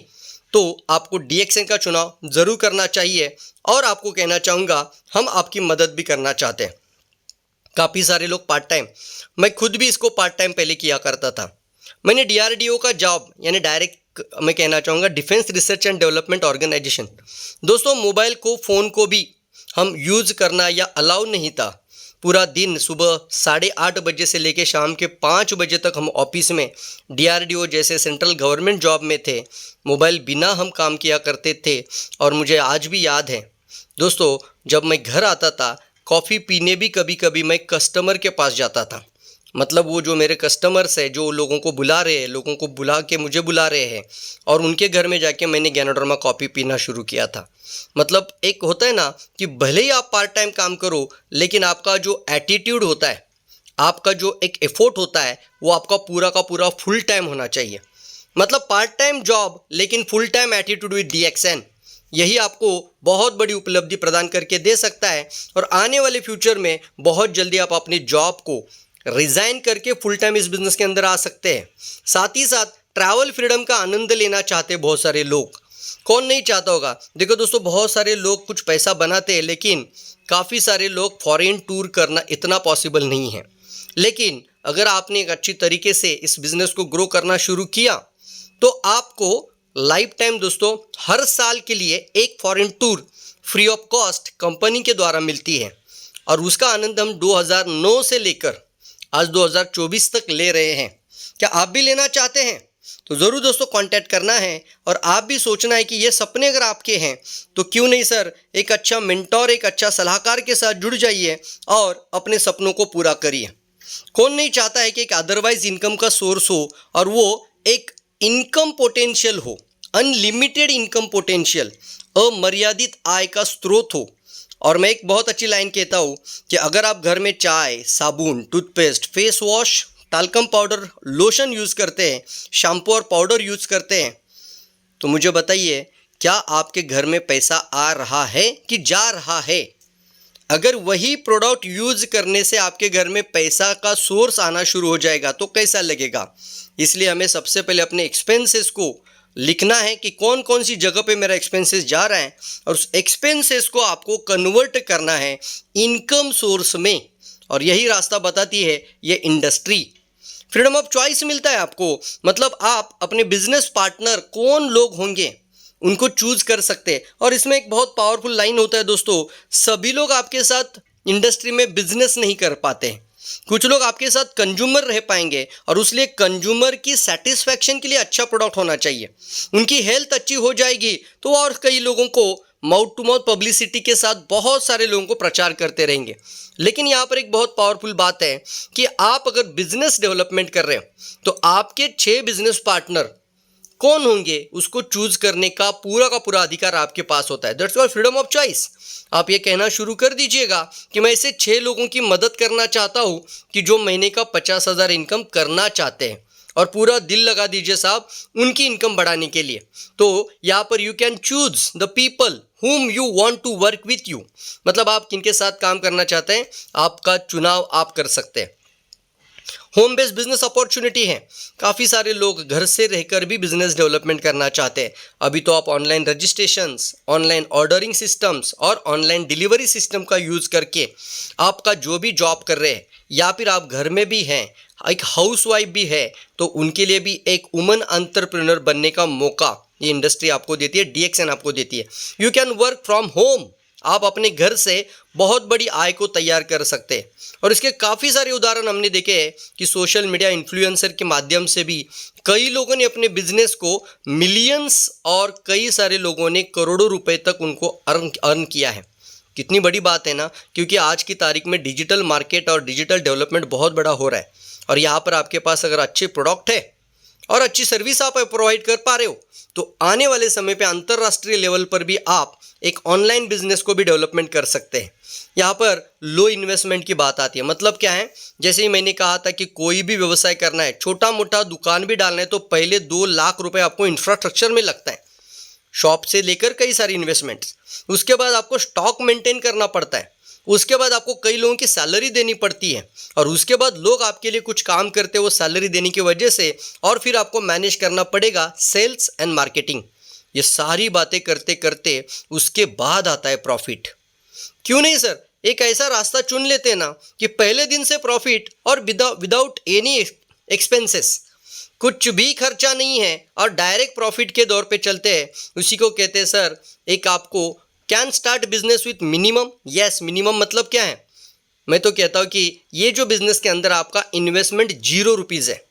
तो आपको DXN का चुनाव ज़रूर करना चाहिए। और आपको कहना चाहूँगा, हम आपकी मदद भी करना चाहते हैं। काफ़ी सारे लोग पार्ट टाइम, मैं खुद भी इसको पार्ट टाइम पहले किया करता था। मैंने DRDO का जॉब, यानी डायरेक्ट मैं कहना चाहूँगा defence research and development organisation. दोस्तों फ़ोन को भी हम यूज़ करना या अलाउ नहीं था। पूरा दिन सुबह 8:30 बजे से लेकर शाम के 5 बजे तक हम ऑफिस में DRDO जैसे सेंट्रल गवर्नमेंट जॉब में थे। मोबाइल बिना हम काम किया करते थे। और मुझे आज भी याद है दोस्तों जब मैं घर आता था कॉफ़ी पीने भी कभी कभी मैं कस्टमर के पास जाता था। मतलब वो जो मेरे कस्टमर्स है जो लोगों को बुला रहे हैं, लोगों को बुला के मुझे बुला रहे हैं, और उनके घर में जाके मैंने ज्ञानोडर्मा कॉफ़ी पीना शुरू किया था। मतलब एक होता है ना कि भले ही आप पार्ट टाइम काम करो, लेकिन आपका जो एटीट्यूड होता है, आपका जो एक एफर्ट होता है, वो आपका पूरा का पूरा फुल टाइम होना चाहिए। मतलब पार्ट टाइम जॉब लेकिन full time attitude with DXN, यही आपको बहुत बड़ी उपलब्धि प्रदान करके दे सकता है। और आने वाले फ्यूचर में बहुत जल्दी आप अपनी जॉब को रिजाइन करके फुल टाइम इस बिजनेस के अंदर आ सकते हैं। साथ ही साथ ट्रैवल फ्रीडम का आनंद लेना चाहते हैं बहुत सारे लोग। कौन नहीं चाहता होगा। देखो दोस्तों, बहुत सारे लोग कुछ पैसा बनाते हैं, लेकिन काफ़ी सारे लोग फॉरेन टूर करना इतना पॉसिबल नहीं है। लेकिन अगर आपने एक अच्छी तरीके से इस बिजनेस को ग्रो करना शुरू किया तो आपको लाइफ टाइम दोस्तों हर साल के लिए एक foreign tour free of cost company के द्वारा मिलती है। और उसका आनंद हम 2009 से लेकर आज 2024 तक ले रहे हैं। क्या आप भी लेना चाहते हैं? तो ज़रूर दोस्तों कांटेक्ट करना है। और आप भी सोचना है कि ये सपने अगर आपके हैं तो क्यों नहीं सर, एक अच्छा मेंटोर, एक अच्छा सलाहकार के साथ जुड़ जाइए और अपने सपनों को पूरा करिए। कौन नहीं चाहता है कि एक अदरवाइज इनकम का सोर्स हो और वो एक इनकम पोटेंशियल हो, अनलिमिटेड इनकम पोटेंशियल, अमर्यादित आय का स्रोत हो। और मैं एक बहुत अच्छी लाइन कहता हूँ कि अगर आप घर में चाय, साबुन, toothpaste, face wash, talcum powder, lotion use करते हैं, शैम्पू और पाउडर यूज़ करते हैं, तो मुझे बताइए क्या आपके घर में पैसा आ रहा है कि जा रहा है? अगर वही प्रोडक्ट यूज़ करने से आपके घर में पैसा का सोर्स आना शुरू हो जाएगा तो कैसा लगेगा? इसलिए हमें सबसे पहले अपने एक्सपेंसेस को लिखना है कि कौन कौन सी जगह पे मेरा एक्सपेंसेस जा रहा है, और उस एक्सपेंसेस को आपको कन्वर्ट करना है इनकम सोर्स में। और यही रास्ता बताती है ये इंडस्ट्री। फ्रीडम ऑफ चॉइस मिलता है आपको। मतलब आप अपने बिजनेस पार्टनर कौन लोग होंगे उनको चूज कर सकते हैं। और इसमें एक बहुत पावरफुल लाइन होता है दोस्तों, सभी लोग आपके साथ इंडस्ट्री में बिजनेस नहीं कर पाते। कुछ लोग आपके साथ कंज्यूमर रह पाएंगे, और उसलिए कंज्यूमर की सेटिस्फैक्शन के लिए अच्छा प्रोडक्ट होना चाहिए। उनकी हेल्थ अच्छी हो जाएगी तो और कई लोगों को माउथ टू माउथ पब्लिसिटी के साथ बहुत सारे लोगों को प्रचार करते रहेंगे। लेकिन यहाँ पर एक बहुत पावरफुल बात है कि आप अगर बिजनेस डेवलपमेंट कर रहे हो तो आपके 6 बिजनेस पार्टनर कौन होंगे उसको चूज करने का पूरा अधिकार आपके पास होता है। That's called freedom of choice. आप ये कहना शुरू कर दीजिएगा कि मैं ऐसे 6 लोगों की मदद करना चाहता हूँ कि जो महीने का 50,000 इनकम करना चाहते हैं, और पूरा दिल लगा दीजिए साहब उनकी इनकम बढ़ाने के लिए। तो यहाँ पर you can choose the people whom you want to work with you। मतलब आप किनके साथ काम करना चाहते हैं, आपका चुनाव आप कर सकते हैं। होम बेस्ड बिजनेस अपॉर्चुनिटी है। काफ़ी सारे लोग घर से रहकर भी बिजनेस डेवलपमेंट करना चाहते हैं। अभी तो आप online registrations, online ordering systems और ऑनलाइन डिलीवरी सिस्टम का यूज़ करके आपका जो भी जॉब कर रहे हैं, या फिर आप घर में भी हैं, एक हाउसवाइफ भी है, तो उनके लिए भी एक वुमन एंटरप्रेन्योर बनने का मौका ये इंडस्ट्री आपको देती है, DXN आपको देती है। You can work from home. आप अपने घर से बहुत बड़ी आय को तैयार कर सकते हैं। और इसके काफ़ी सारे उदाहरण हमने देखे हैं कि सोशल मीडिया इन्फ्लुएंसर के माध्यम से भी कई लोगों ने अपने बिजनेस को मिलियंस और कई सारे लोगों ने करोड़ों रुपए तक उनको अर्न किया है। कितनी बड़ी बात है ना, क्योंकि आज की तारीख में डिजिटल मार्केट और डिजिटल डेवलपमेंट बहुत बड़ा हो रहा है। और यहाँ पर आपके पास अगर अच्छे प्रोडक्ट है और अच्छी सर्विस आप प्रोवाइड कर पा रहे हो तो आने वाले समय पे अंतर्राष्ट्रीय लेवल पर भी आप एक ऑनलाइन बिजनेस को भी डेवलपमेंट कर सकते हैं। यहाँ पर लो इन्वेस्टमेंट की बात आती है। मतलब क्या है, जैसे ही मैंने कहा था कि कोई भी व्यवसाय करना है, छोटा मोटा दुकान भी डालना है, तो पहले 2 लाख रुपए आपको इंफ्रास्ट्रक्चर में लगता है, शॉप से लेकर कई सारी इन्वेस्टमेंट्स। उसके बाद आपको स्टॉक मेंटेन करना पड़ता है, उसके बाद आपको कई लोगों की सैलरी देनी पड़ती है, और उसके बाद लोग आपके लिए कुछ काम करते हैं वो सैलरी देने की वजह से, और फिर आपको मैनेज करना पड़ेगा सेल्स एंड मार्केटिंग। ये सारी बातें करते करते उसके बाद आता है प्रॉफिट। क्यों नहीं सर, एक ऐसा रास्ता चुन लेते हैं ना कि पहले दिन से प्रॉफिट और विदाउट एनी एक्सपेंसेस, कुछ भी खर्चा नहीं है और डायरेक्ट प्रॉफिट के दौर पे चलते हैं। उसी को कहते हैं सर, एक आपको can start business with minimum. Yes, minimum मतलब क्या है? मैं तो कहता हूँ कि ये जो बिजनेस के अंदर आपका इन्वेस्टमेंट 0 रुपीज़ है।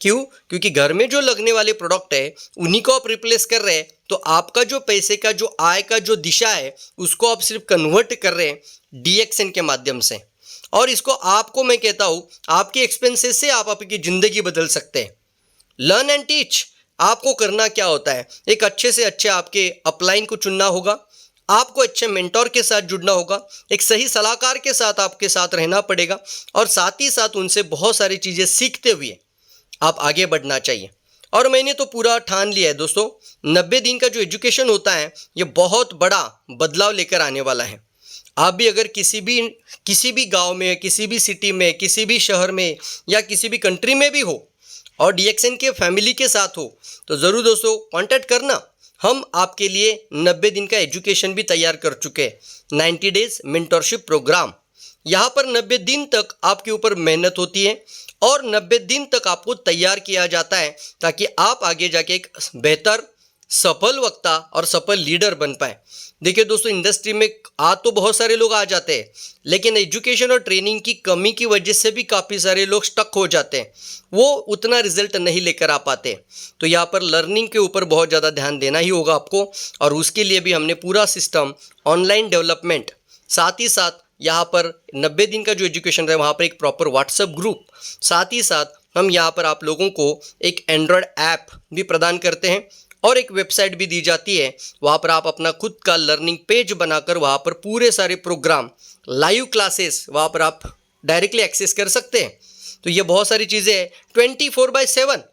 क्यों? क्योंकि घर में जो लगने वाले प्रोडक्ट है उन्हीं को आप रिप्लेस कर रहे हैं, तो आपका जो पैसे का जो आय का जो दिशा है उसको आप सिर्फ कन्वर्ट कर रहे हैं डीएक्सएन के माध्यम से। और इसको आपको मैं कहता हूँ आपके एक्सपेंसेस से आप आपकी ज़िंदगी बदल सकते हैं। Learn and teach. आपको करना क्या होता है, एक अच्छे से अच्छे आपके अपलाइन को चुनना होगा, आपको अच्छे मेंटोर के साथ जुड़ना होगा, एक सही सलाहकार के साथ आपके साथ रहना पड़ेगा और साथ ही साथ उनसे बहुत सारी चीज़ें सीखते हुए आप आगे बढ़ना चाहिए। और मैंने तो पूरा ठान लिया है दोस्तों, 90 दिन का जो एजुकेशन होता है ये बहुत बड़ा बदलाव लेकर आने वाला है। आप भी अगर किसी भी गांव में, किसी भी सिटी में, किसी भी शहर में या किसी भी कंट्री में भी हो और डीएक्सएन के फैमिली के साथ हो तो ज़रूर दोस्तों कांटेक्ट करना। हम आपके लिए 90 दिन का एजुकेशन भी तैयार कर चुके हैं, 90 डेज मेंटरशिप प्रोग्राम। यहाँ पर 90 दिन तक आपके ऊपर मेहनत होती है और 90 दिन तक आपको तैयार किया जाता है ताकि आप आगे जाके एक बेहतर सफल वक्ता और सफल लीडर बन पाए। देखिए दोस्तों, इंडस्ट्री में तो बहुत सारे लोग आ जाते हैं, लेकिन एजुकेशन और ट्रेनिंग की कमी की वजह से भी काफ़ी सारे लोग स्टक हो जाते हैं, वो उतना रिजल्ट नहीं लेकर आ पाते। तो यहाँ पर लर्निंग के ऊपर बहुत ज़्यादा ध्यान देना ही होगा आपको, और उसके लिए भी हमने पूरा सिस्टम ऑनलाइन डेवलपमेंट, साथ ही साथ यहाँ पर 90 दिन का जो एजुकेशन है वहाँ पर एक प्रॉपर व्हाट्सएप ग्रुप, साथ ही साथ हम यहाँ पर आप लोगों को एक एंड्रॉयड ऐप भी प्रदान करते हैं और एक वेबसाइट भी दी जाती है। वहाँ पर आप अपना खुद का लर्निंग पेज बनाकर वहाँ पर पूरे सारे प्रोग्राम, लाइव क्लासेस वहाँ पर आप डायरेक्टली एक्सेस कर सकते हैं। तो ये बहुत सारी चीज़ें हैं, 24/7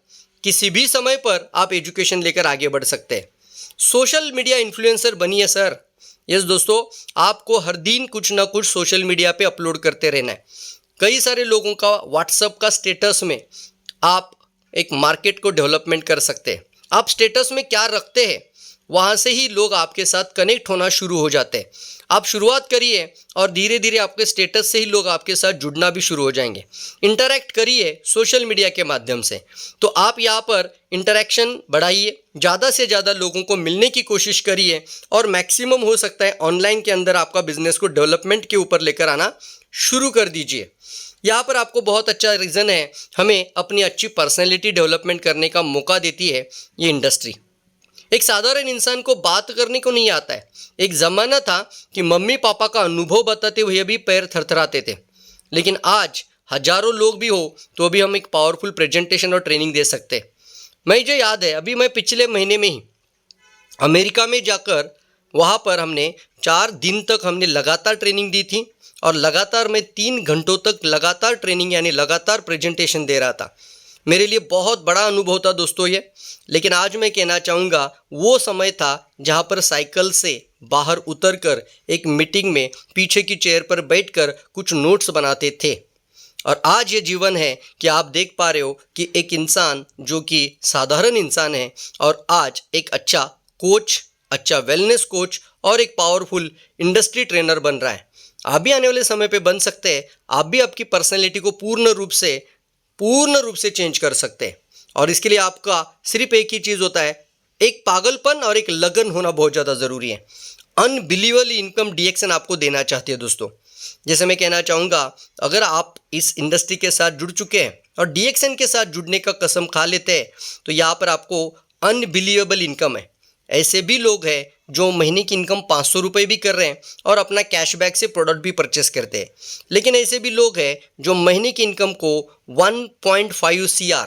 किसी भी समय पर आप एजुकेशन लेकर आगे बढ़ सकते हैं। सोशल मीडिया इन्फ्लुएंसर बनिए सर। यस दोस्तों, आपको हर दिन कुछ ना कुछ सोशल मीडिया पे अपलोड करते रहना है। कई सारे लोगों का व्हाट्सएप का स्टेटस में आप एक मार्केट को डेवलपमेंट कर सकते हैं। आप स्टेटस में क्या रखते हैं वहाँ से ही लोग आपके साथ कनेक्ट होना शुरू हो जाते हैं। आप शुरुआत करिए और धीरे धीरे आपके स्टेटस से ही लोग आपके साथ जुड़ना भी शुरू हो जाएंगे। इंटरैक्ट करिए सोशल मीडिया के माध्यम से। तो आप यहाँ पर इंटरैक्शन बढ़ाइए, ज़्यादा से ज़्यादा लोगों को मिलने की कोशिश करिए और मैक्सिमम हो सकता है ऑनलाइन के अंदर आपका बिजनेस को डेवलपमेंट के ऊपर लेकर आना शुरू कर दीजिए। यहाँ पर आपको बहुत अच्छा रीज़न है, हमें अपनी अच्छी पर्सनैलिटी डेवलपमेंट करने का मौका देती है ये इंडस्ट्री। एक साधारण इंसान को बात करने को नहीं आता है। एक ज़माना था कि मम्मी पापा का अनुभव बताते हुए भी पैर थरथराते थे, लेकिन आज हजारों लोग भी हो तो भी हम एक पावरफुल प्रेजेंटेशन और ट्रेनिंग दे सकते हैं। मुझे याद है, अभी मैं पिछले महीने में ही अमेरिका में जाकर वहाँ पर हमने 4 दिन तक हमने लगातार ट्रेनिंग दी थी और लगातार मैं 3 घंटों तक लगातार ट्रेनिंग यानी लगातार प्रेजेंटेशन दे रहा था। मेरे लिए बहुत बड़ा अनुभव था दोस्तों ये। लेकिन आज मैं कहना चाहूँगा वो समय था जहाँ पर साइकिल से बाहर उतरकर एक मीटिंग में पीछे की चेयर पर बैठकर कुछ नोट्स बनाते थे, और आज ये जीवन है कि आप देख पा रहे हो कि एक इंसान जो कि साधारण इंसान है और आज एक अच्छा कोच, अच्छा वेलनेस कोच और एक पावरफुल इंडस्ट्री ट्रेनर बन रहा है। आप भी आने वाले समय पे बन सकते हैं। आप भी आपकी पर्सनैलिटी को पूर्ण रूप से चेंज कर सकते हैं, और इसके लिए आपका सिर्फ एक ही चीज़ होता है, एक पागलपन और एक लगन होना बहुत ज़्यादा ज़रूरी है। अनबिलीवेबल इनकम डीएक्सएन आपको देना चाहती है दोस्तों। जैसे मैं कहना चाहूँगा, अगर आप इस इंडस्ट्री के साथ जुड़ चुके हैं और डीएक्सएन के साथ जुड़ने का कसम खा लेते हैं तो यहाँ पर आपको अनबिलीवेबल इनकम है। ऐसे भी लोग हैं जो महीने की इनकम 500 रुपये भी कर रहे हैं और अपना कैशबैक से प्रोडक्ट भी परचेस करते हैं। लेकिन ऐसे भी लोग हैं जो महीने की इनकम को 1.5 CR,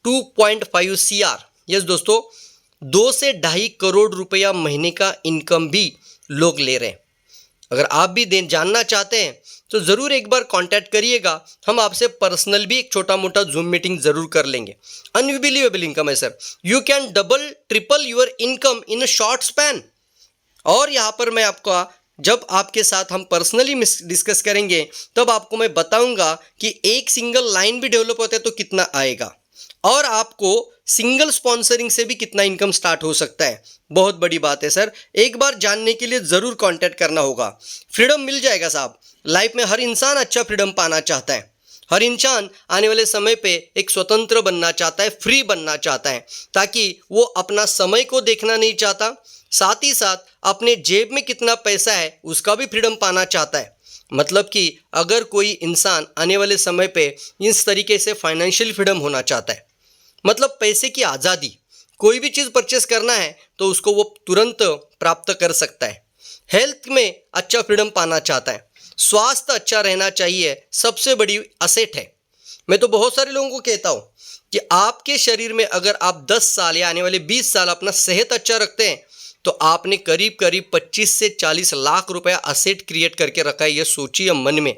2.5 CR, यस दोस्तों, 2 से 2.5 करोड़ रुपया महीने का इनकम भी लोग ले रहे हैं। अगर आप भी जानना चाहते हैं तो ज़रूर एक बार कांटेक्ट करिएगा। हम आपसे पर्सनल भी एक छोटा मोटा जूम मीटिंग ज़रूर कर लेंगे। अनबिलीवेबल इनकम है sir, you can double triple your income in a short span. और यहाँ पर मैं आपका जब आपके साथ हम पर्सनली डिस्कस करेंगे तब आपको मैं बताऊंगा कि एक सिंगल लाइन भी डेवलप होता है तो कितना आएगा, और आपको सिंगल स्पॉन्सरिंग से भी कितना इनकम स्टार्ट हो सकता है। बहुत बड़ी बात है सर, एक बार जानने के लिए ज़रूर कांटेक्ट करना होगा। फ्रीडम मिल जाएगा साहब। लाइफ में हर इंसान अच्छा फ्रीडम पाना चाहता है। हर इंसान आने वाले समय पे एक स्वतंत्र बनना चाहता है, फ्री बनना चाहता है, ताकि वो अपना समय को देखना नहीं चाहता, साथ ही साथ अपने जेब में कितना पैसा है उसका भी फ्रीडम पाना चाहता है। मतलब कि अगर कोई इंसान आने वाले समय पे इस तरीके से फाइनेंशियल फ्रीडम होना चाहता है, मतलब पैसे की आज़ादी, कोई भी चीज़ परचेस करना है तो उसको वो तुरंत प्राप्त कर सकता है। हेल्थ में अच्छा फ्रीडम पाना चाहता है, स्वास्थ्य अच्छा रहना चाहिए, सबसे बड़ी असेट है। मैं तो बहुत सारे लोगों को कहता हूँ कि आपके शरीर में अगर आप 10 साल या आने वाले 20 साल अपना सेहत अच्छा रखते हैं तो आपने करीब करीब 25 से 40 लाख रुपया असेट क्रिएट करके रखा है। ये सोचिए मन में।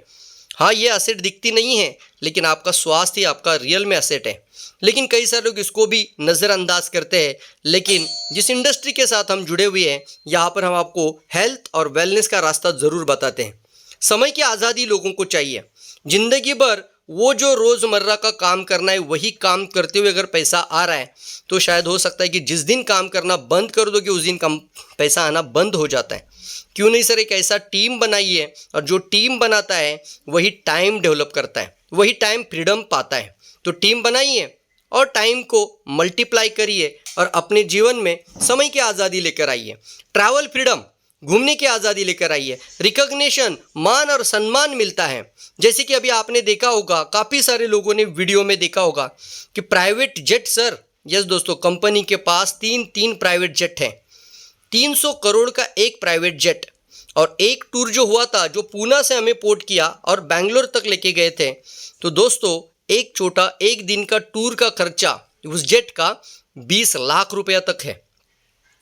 हाँ, ये असेट दिखती नहीं है लेकिन आपका स्वास्थ्य ही आपका रियल में असेट है। लेकिन कई सारे लोग इसको भी नज़रअंदाज करते हैं। लेकिन जिस इंडस्ट्री के साथ हम जुड़े हुए हैं, यहाँ पर हम आपको हेल्थ और वेलनेस का रास्ता ज़रूर बताते हैं। समय की आज़ादी लोगों को चाहिए। ज़िंदगी भर वो जो रोज़मर्रा का काम करना है वही काम करते हुए अगर पैसा आ रहा है तो शायद हो सकता है कि जिस दिन काम करना बंद कर दोगे उस दिन कम पैसा आना बंद हो जाता है। क्यों नहीं सर, एक ऐसा टीम बनाइए और जो टीम बनाता है वही टाइम डेवलप करता है, वही टाइम फ्रीडम पाता है। तो टीम बनाइए और टाइम को मल्टीप्लाई करिए और अपने जीवन में समय की आज़ादी लेकर आइए। ट्रैवल फ्रीडम, घूमने की आज़ादी लेकर आइए। रिकॉग्निशन, मान और सम्मान मिलता है। जैसे कि अभी आपने देखा होगा, काफ़ी सारे लोगों ने वीडियो में देखा होगा कि प्राइवेट जेट सर, यस दोस्तों, कंपनी के पास तीन प्राइवेट जेट हैं। 300 करोड़ का एक प्राइवेट जेट। और एक टूर जो हुआ था, जो पूना से हमें पोर्ट किया और बैंगलोर तक लेके गए थे, तो दोस्तों एक छोटा एक दिन का टूर का खर्चा उस जेट का 20 लाख रुपया तक है।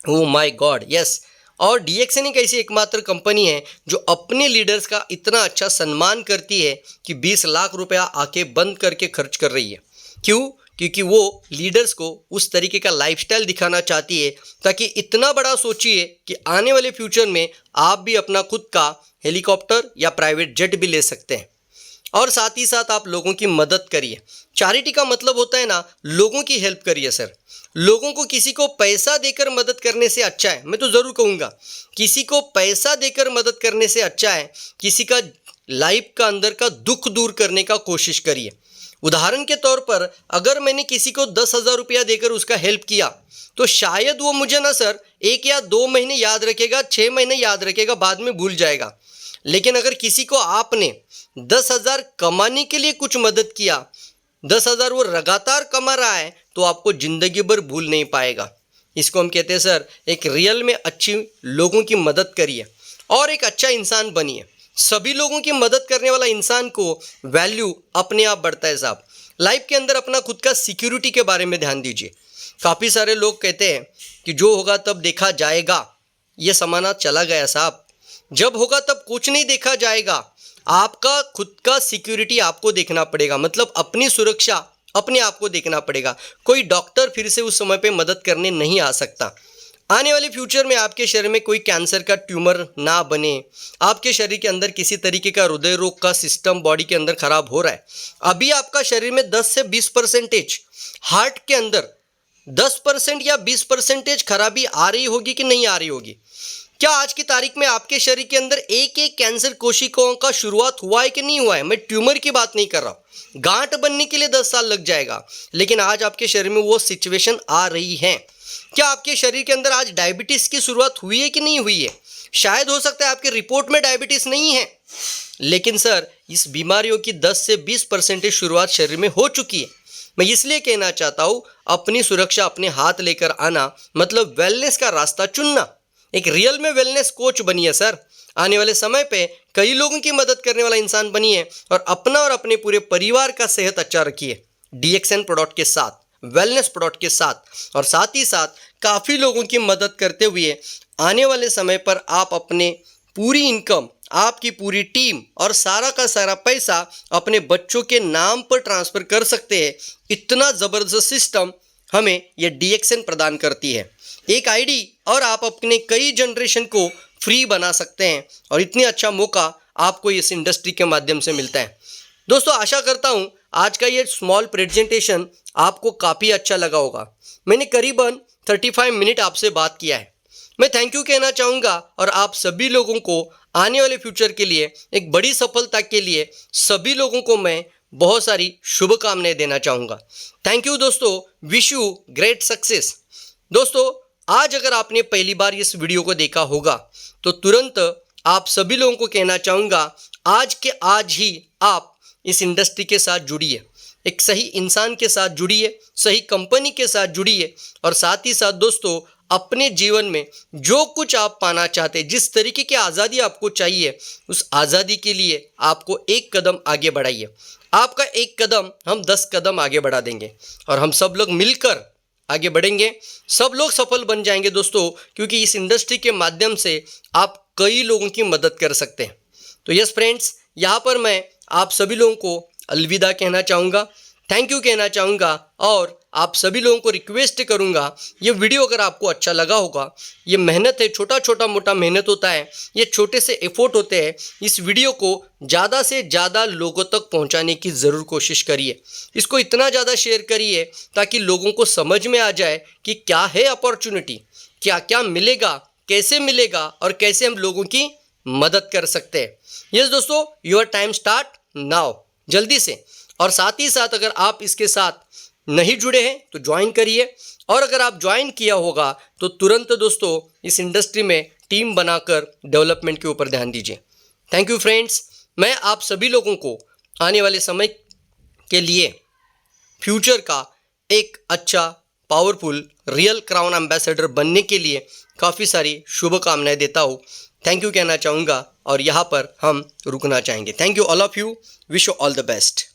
Oh my God, yes. और डीएक्सन एक ऐसी एकमात्र कंपनी है जो अपने लीडर्स का इतना अच्छा सम्मान करती है कि 20 लाख रुपया आके बंद करके खर्च कर रही है। क्यों? क्योंकि वो लीडर्स को उस तरीके का लाइफस्टाइल दिखाना चाहती है ताकि इतना बड़ा सोचिए कि आने वाले फ्यूचर में आप भी अपना खुद का हेलीकॉप्टर या प्राइवेट जेट भी ले सकते हैं। और साथ ही साथ आप लोगों की मदद करिए। चैरिटी का मतलब होता है ना, लोगों की हेल्प करिए सर। लोगों को किसी को पैसा देकर मदद करने से अच्छा है, मैं तो ज़रूर कहूँगा, किसी को पैसा देकर मदद करने से अच्छा है किसी का लाइफ का अंदर का दुख दूर करने का कोशिश करिए। उदाहरण के तौर पर अगर मैंने किसी को 10,000 रुपया देकर उसका हेल्प किया तो शायद वो मुझे ना सर 1 या 2 महीने याद रखेगा, 6 महीने याद रखेगा, बाद में भूल जाएगा। लेकिन अगर किसी को आपने 10,000 कमाने के लिए कुछ मदद किया, 10,000 वो लगातार कमा रहा है तो आपको ज़िंदगी भर भूल नहीं पाएगा। इसको हम कहते हैं सर, एक रियल में अच्छी लोगों की मदद करिए और एक अच्छा इंसान बनिए। सभी लोगों की मदद करने वाला इंसान को वैल्यू अपने आप बढ़ता है साहब। लाइफ के अंदर अपना खुद का सिक्योरिटी के बारे में ध्यान दीजिए। काफ़ी सारे लोग कहते हैं कि जो होगा तब देखा जाएगा। ये ज़माना चला गया साहब। जब होगा तब कुछ नहीं देखा जाएगा। आपका खुद का सिक्योरिटी आपको देखना पड़ेगा, मतलब अपनी सुरक्षा अपने आप को देखना पड़ेगा। कोई डॉक्टर फिर से उस समय पे मदद करने नहीं आ सकता। आने वाले फ्यूचर में आपके शरीर में कोई कैंसर का ट्यूमर ना बने, आपके शरीर के अंदर किसी तरीके का हृदय रोग का सिस्टम बॉडी के अंदर खराब हो रहा है। अभी आपका शरीर में 10 से 20% हार्ट के अंदर 10% या 20% खराबी आ रही होगी कि नहीं आ रही होगी? क्या आज की तारीख में आपके शरीर के अंदर एक एक कैंसर कोशिकाओं का शुरुआत हुआ है कि नहीं हुआ है? मैं ट्यूमर की बात नहीं कर रहा। गांठ बनने के लिए 10 साल लग जाएगा, लेकिन आज आपके शरीर में वो सिचुएशन आ रही है। क्या आपके शरीर के अंदर आज डायबिटीज़ की शुरुआत हुई है कि नहीं हुई है? शायद हो सकता है आपके रिपोर्ट में डायबिटीज़ नहीं है, लेकिन सर इस बीमारियों की 10 से 20% शुरुआत शरीर में हो चुकी है। मैं इसलिए कहना चाहता हूँ, अपनी सुरक्षा अपने हाथ लेकर आना मतलब वेलनेस का रास्ता चुनना। एक रियल में वेलनेस कोच बनिए सर। आने वाले समय पे कई लोगों की मदद करने वाला इंसान बनिए और अपना और अपने पूरे परिवार का सेहत अच्छा रखिए डीएक्सएन प्रोडक्ट के साथ, वेलनेस प्रोडक्ट के साथ। और साथ ही साथ काफ़ी लोगों की मदद करते हुए आने वाले समय पर आप अपने पूरी इनकम, आपकी पूरी टीम और सारा का सारा पैसा अपने बच्चों के नाम पर ट्रांसफ़र कर सकते हैं। इतना ज़बरदस्त सिस्टम हमें यह डीएक्सएन प्रदान करती है। एक आईडी और आप अपने कई जनरेशन को फ्री बना सकते हैं और इतनी अच्छा मौका आपको इस इंडस्ट्री के माध्यम से मिलता है। दोस्तों, आशा करता हूँ आज का ये स्मॉल प्रेजेंटेशन आपको काफ़ी अच्छा लगा होगा। मैंने करीबन 35 मिनट आपसे बात किया है। मैं थैंक यू कहना चाहूँगा और आप सभी लोगों को आने वाले फ्यूचर के लिए, एक बड़ी सफलता के लिए सभी लोगों को मैं बहुत सारी शुभकामनाएं देना चाहूँगा। थैंक यू दोस्तों, विश यू ग्रेट सक्सेस। दोस्तों, आज अगर आपने पहली बार इस वीडियो को देखा होगा तो तुरंत आप सभी लोगों को कहना चाहूँगा, आज के आज ही आप इस इंडस्ट्री के साथ जुड़िए। एक सही इंसान के साथ जुड़िए, सही कंपनी के साथ जुड़िए और साथ ही साथ दोस्तों अपने जीवन में जो कुछ आप पाना चाहते हैं, जिस तरीके की आज़ादी आपको चाहिए, उस आज़ादी के लिए आपको एक कदम आगे बढ़ाइए। आपका एक कदम हम 10 कदम आगे बढ़ा देंगे और हम सब लोग मिलकर आगे बढ़ेंगे, सब लोग सफल बन जाएंगे दोस्तों, क्योंकि इस इंडस्ट्री के माध्यम से आप कई लोगों की मदद कर सकते हैं। तो यस फ्रेंड्स, यहाँ पर मैं आप सभी लोगों को अलविदा कहना चाहूँगा, थैंक यू कहना चाहूँगा और आप सभी लोगों को रिक्वेस्ट करूँगा, ये वीडियो अगर आपको अच्छा लगा होगा, ये मेहनत है, छोटा छोटा मोटा मेहनत होता है, ये छोटे से एफर्ट होते हैं, इस वीडियो को ज़्यादा से ज़्यादा लोगों तक पहुँचाने की ज़रूर कोशिश करिए। इसको इतना ज़्यादा शेयर करिए ताकि लोगों को समझ में आ जाए कि क्या है अपॉर्चुनिटी, क्या क्या मिलेगा, कैसे मिलेगा और कैसे हम लोगों की मदद कर सकते हैं। यस दोस्तों, योर टाइम स्टार्ट नाउ, जल्दी से। और साथ ही साथ अगर आप इसके साथ नहीं जुड़े हैं तो ज्वाइन करिए, और अगर आप ज्वाइन किया होगा तो तुरंत दोस्तों इस इंडस्ट्री में टीम बनाकर डेवलपमेंट के ऊपर ध्यान दीजिए। थैंक यू फ्रेंड्स, मैं आप सभी लोगों को आने वाले समय के लिए फ्यूचर का एक अच्छा पावरफुल रियल क्राउन एम्बेसडर बनने के लिए काफ़ी सारी शुभकामनाएं देता हूँ। थैंक यू कहना चाहूँगा और यहाँ पर हम रुकना चाहेंगे। Thank you all of you, wish you all the best.